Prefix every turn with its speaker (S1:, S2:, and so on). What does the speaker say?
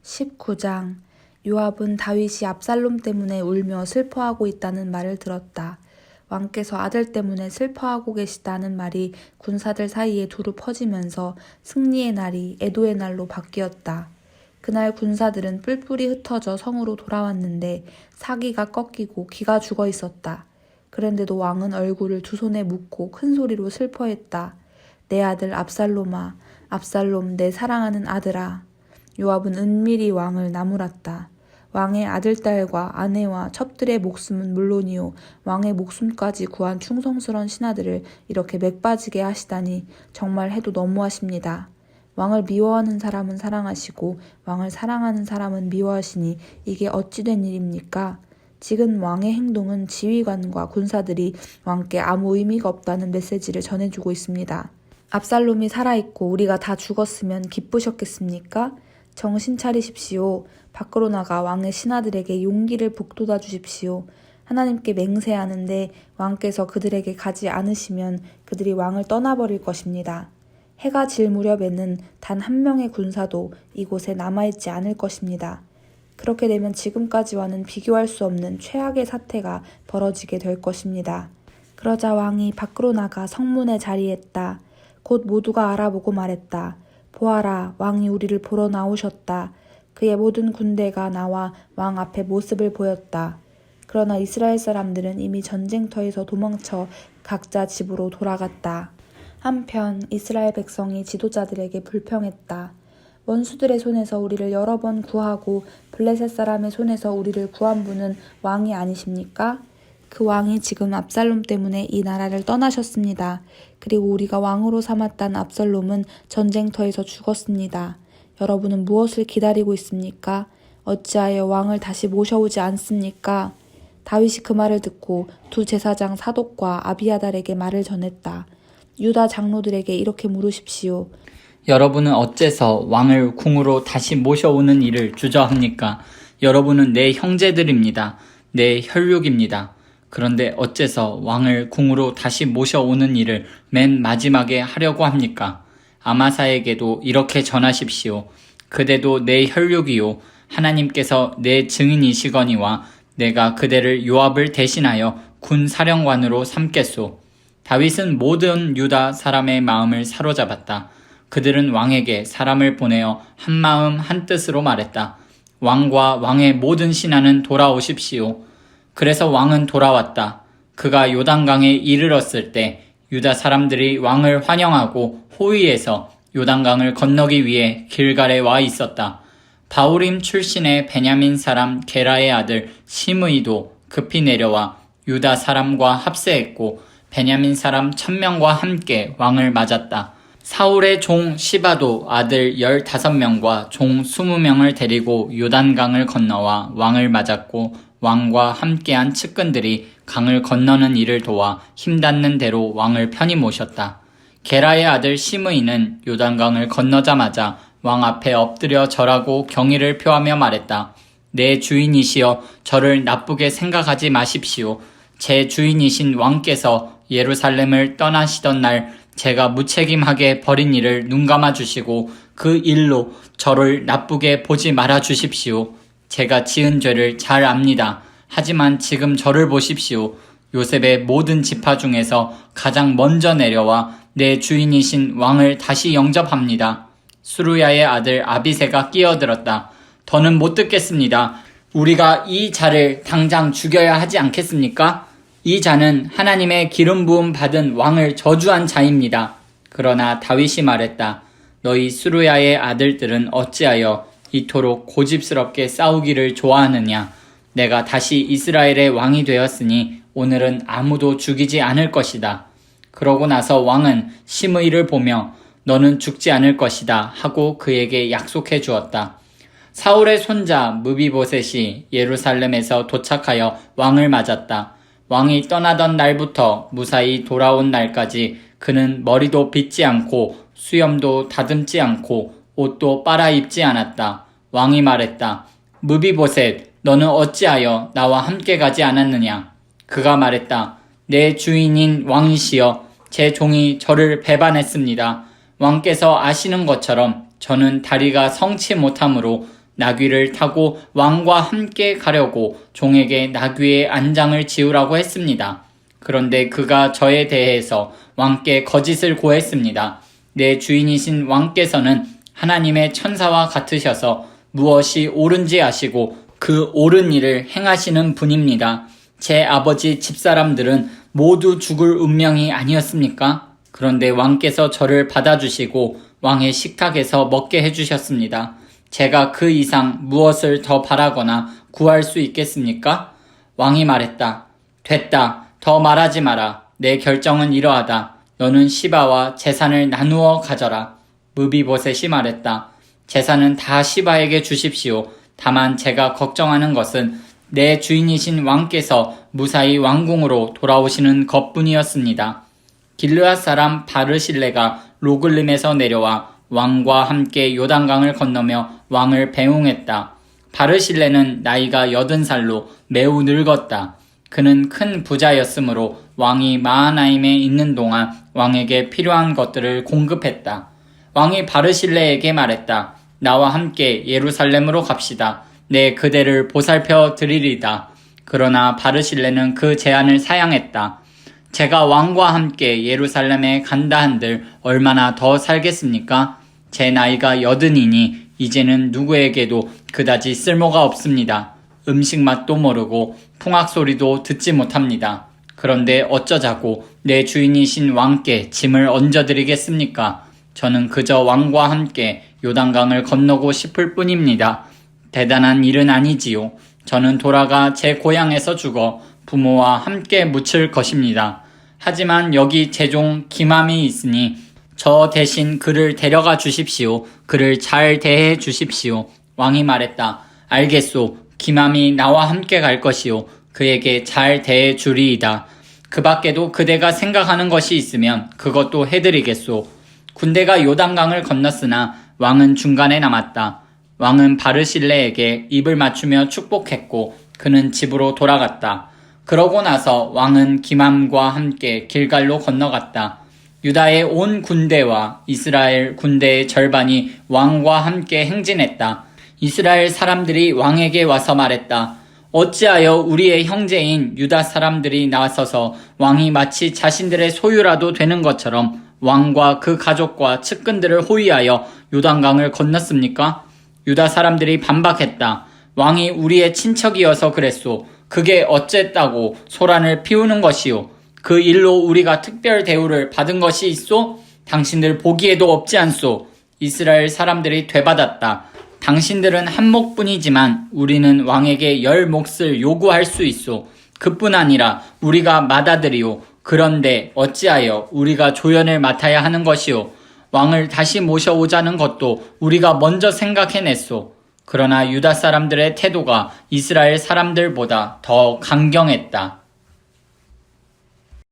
S1: 19장. 요압은 다윗이 압살롬 때문에 울며 슬퍼하고 있다는 말을 들었다. 왕께서 아들 때문에 슬퍼하고 계시다는 말이 군사들 사이에 두루 퍼지면서 승리의 날이 애도의 날로 바뀌었다. 그날 군사들은 뿔뿔이 흩어져 성으로 돌아왔는데 사기가 꺾이고 기가 죽어 있었다. 그런데도 왕은 얼굴을 두 손에 묶고 큰 소리로 슬퍼했다. 내 아들 압살롬아, 압살롬 내 사랑하는 아들아. 요압은 은밀히 왕을 나무랐다. 왕의 아들딸과 아내와 첩들의 목숨은 물론이요 왕의 목숨까지 구한 충성스런 신하들을 이렇게 맥빠지게 하시다니 정말 해도 너무하십니다. 왕을 미워하는 사람은 사랑하시고 왕을 사랑하는 사람은 미워하시니 이게 어찌 된 일입니까? 지금 왕의 행동은 지휘관과 군사들이 왕께 아무 의미가 없다는 메시지를 전해주고 있습니다. 압살롬이 살아있고 우리가 다 죽었으면 기쁘셨겠습니까? 정신 차리십시오. 밖으로 나가 왕의 신하들에게 용기를 북돋아 주십시오. 하나님께 맹세하는데 왕께서 그들에게 가지 않으시면 그들이 왕을 떠나버릴 것입니다. 해가 질 무렵에는 단 한 명의 군사도 이곳에 남아있지 않을 것입니다. 그렇게 되면 지금까지와는 비교할 수 없는 최악의 사태가 벌어지게 될 것입니다. 그러자 왕이 밖으로 나가 성문에 자리했다. 곧 모두가 알아보고 말했다. 보아라, 왕이 우리를 보러 나오셨다. 그의 모든 군대가 나와 왕 앞에 모습을 보였다. 그러나 이스라엘 사람들은 이미 전쟁터에서 도망쳐 각자 집으로 돌아갔다. 한편 이스라엘 백성이 지도자들에게 불평했다. 원수들의 손에서 우리를 여러 번 구하고 블레셋 사람의 손에서 우리를 구한 분은 왕이 아니십니까? 그 왕이 지금 압살롬 때문에 이 나라를 떠나셨습니다. 그리고 우리가 왕으로 삼았던 압살롬은 전쟁터에서 죽었습니다. 여러분은 무엇을 기다리고 있습니까? 어찌하여 왕을 다시 모셔오지 않습니까? 다윗이 그 말을 듣고 두 제사장 사독과 아비아달에게 말을 전했다. 유다 장로들에게 이렇게 물으십시오.
S2: 여러분은 어째서 왕을 궁으로 다시 모셔오는 일을 주저합니까? 여러분은 내 형제들입니다. 내 혈육입니다. 그런데 어째서 왕을 궁으로 다시 모셔오는 일을 맨 마지막에 하려고 합니까? 아마사에게도 이렇게 전하십시오. 그대도 내 혈육이요 하나님께서 내 증인이시거니와 내가 그대를 요압을 대신하여 군 사령관으로 삼겠소. 다윗은 모든 유다 사람의 마음을 사로잡았다. 그들은 왕에게 사람을 보내어 한마음 한뜻으로 말했다. 왕과 왕의 모든 신하는 돌아오십시오. 그래서 왕은 돌아왔다. 그가 요단강에 이르렀을 때 유다 사람들이 왕을 환영하고 호위해서 요단강을 건너기 위해 길갈에 와 있었다. 바후림 출신의 베냐민 사람 게라의 아들 시므이도 급히 내려와 유다 사람과 합세했고 베냐민 사람 1000명과 함께 왕을 맞았다. 사울의 종 시바도 아들 15명과 종 20명을 데리고 요단강을 건너와 왕을 맞았고 왕과 함께한 측근들이 강을 건너는 일을 도와 힘닿는 대로 왕을 편히 모셨다. 게라의 아들 시므이는 요단강을 건너자마자 왕 앞에 엎드려 절하고 경의를 표하며 말했다. 내 주인이시여 저를 나쁘게 생각하지 마십시오. 제 주인이신 왕께서 예루살렘을 떠나시던 날 제가 무책임하게 벌인 일을 눈감아 주시고 그 일로 저를 나쁘게 보지 말아 주십시오. 제가 지은 죄를 잘 압니다. 하지만 지금 저를 보십시오. 요셉의 모든 지파 중에서 가장 먼저 내려와 내 주인이신 왕을 다시 영접합니다. 수루야의 아들 아비새가 끼어들었다. 더는 못 듣겠습니다. 우리가 이 자를 당장 죽여야 하지 않겠습니까? 이 자는 하나님의 기름 부음 받은 왕을 저주한 자입니다. 그러나 다윗이 말했다. 너희 수루야의 아들들은 어찌하여 이토록 고집스럽게 싸우기를 좋아하느냐. 내가 다시 이스라엘의 왕이 되었으니 오늘은 아무도 죽이지 않을 것이다. 그러고 나서 왕은 시므이를 보며 너는 죽지 않을 것이다 하고 그에게 약속해 주었다. 사울의 손자 무비보셋이 예루살렘에서 도착하여 왕을 맞았다. 왕이 떠나던 날부터 무사히 돌아온 날까지 그는 머리도 빗지 않고 수염도 다듬지 않고 옷도 빨아 입지 않았다. 왕이 말했다. 무비보셋, 너는 어찌하여 나와 함께 가지 않았느냐? 그가 말했다. 내 주인인 왕이시여, 제 종이 저를 배반했습니다. 왕께서 아시는 것처럼 저는 다리가 성치 못하므로 나귀를 타고 왕과 함께 가려고 종에게 나귀의 안장을 지우라고 했습니다. 그런데 그가 저에 대해서 왕께 거짓을 고했습니다. 내 주인이신 왕께서는 하나님의 천사와 같으셔서 무엇이 옳은지 아시고 그 옳은 일을 행하시는 분입니다. 제 아버지 집사람들은 모두 죽을 운명이 아니었습니까? 그런데 왕께서 저를 받아주시고 왕의 식탁에서 먹게 해주셨습니다. 제가 그 이상 무엇을 더 바라거나 구할 수 있겠습니까? 왕이 말했다. 됐다. 더 말하지 마라. 내 결정은 이러하다. 너는 시바와 재산을 나누어 가져라. 무비보셋이 말했다. 재산은 다 시바에게 주십시오. 다만 제가 걱정하는 것은 내 주인이신 왕께서 무사히 왕궁으로 돌아오시는 것뿐이었습니다. 길르앗 사람 바르실레가 로글림에서 내려와 왕과 함께 요단강을 건너며 왕을 배웅했다. 바르실레는 나이가 80살로 매우 늙었다. 그는 큰 부자였으므로 왕이 마하나임에 있는 동안 왕에게 필요한 것들을 공급했다. 왕이 바르실레에게 말했다. 나와 함께 예루살렘으로 갑시다. 내 그대를 보살펴 드리리다. 그러나 바르실레는 그 제안을 사양했다. 제가 왕과 함께 예루살렘에 간다 한들 얼마나 더 살겠습니까? 제 나이가 80이니 이제는 누구에게도 그다지 쓸모가 없습니다. 음식 맛도 모르고 풍악 소리도 듣지 못합니다. 그런데 어쩌자고 내 주인이신 왕께 짐을 얹어드리겠습니까? 저는 그저 왕과 함께 요단강을 건너고 싶을 뿐입니다. 대단한 일은 아니지요. 저는 돌아가 제 고향에서 죽어 부모와 함께 묻힐 것입니다. 하지만 여기 제종 기맘이 있으니 저 대신 그를 데려가 주십시오. 그를 잘 대해 주십시오. 왕이 말했다. 알겠소. 기맘이 나와 함께 갈 것이요. 그에게 잘 대해 주리이다. 그 밖에도 그대가 생각하는 것이 있으면 그것도 해드리겠소. 군대가 요단강을 건넜으나 왕은 중간에 남았다. 왕은 바르실레에게 입을 맞추며 축복했고 그는 집으로 돌아갔다. 그러고 나서 왕은 기맘과 함께 길갈로 건너갔다. 유다의 온 군대와 이스라엘 군대의 절반이 왕과 함께 행진했다. 이스라엘 사람들이 왕에게 와서 말했다. 어찌하여 우리의 형제인 유다 사람들이 나서서 왕이 마치 자신들의 소유라도 되는 것처럼 왕과 그 가족과 측근들을 호위하여 요단강을 건넜습니까? 유다 사람들이 반박했다. 왕이 우리의 친척이어서 그랬소. 그게 어쨌다고 소란을 피우는 것이요. 그 일로 우리가 특별 대우를 받은 것이 있소? 당신들 보기에도 없지 않소. 이스라엘 사람들이 되받았다. 당신들은 한 몫뿐이지만 우리는 왕에게 10몫을 요구할 수 있소. 그뿐 아니라 우리가 맏아들이요. 그런데 어찌하여 우리가 조연을 맡아야 하는 것이요. 왕을 다시 모셔오자는 것도 우리가 먼저 생각해냈소. 그러나 유다 사람들의 태도가 이스라엘 사람들보다 더 강경했다.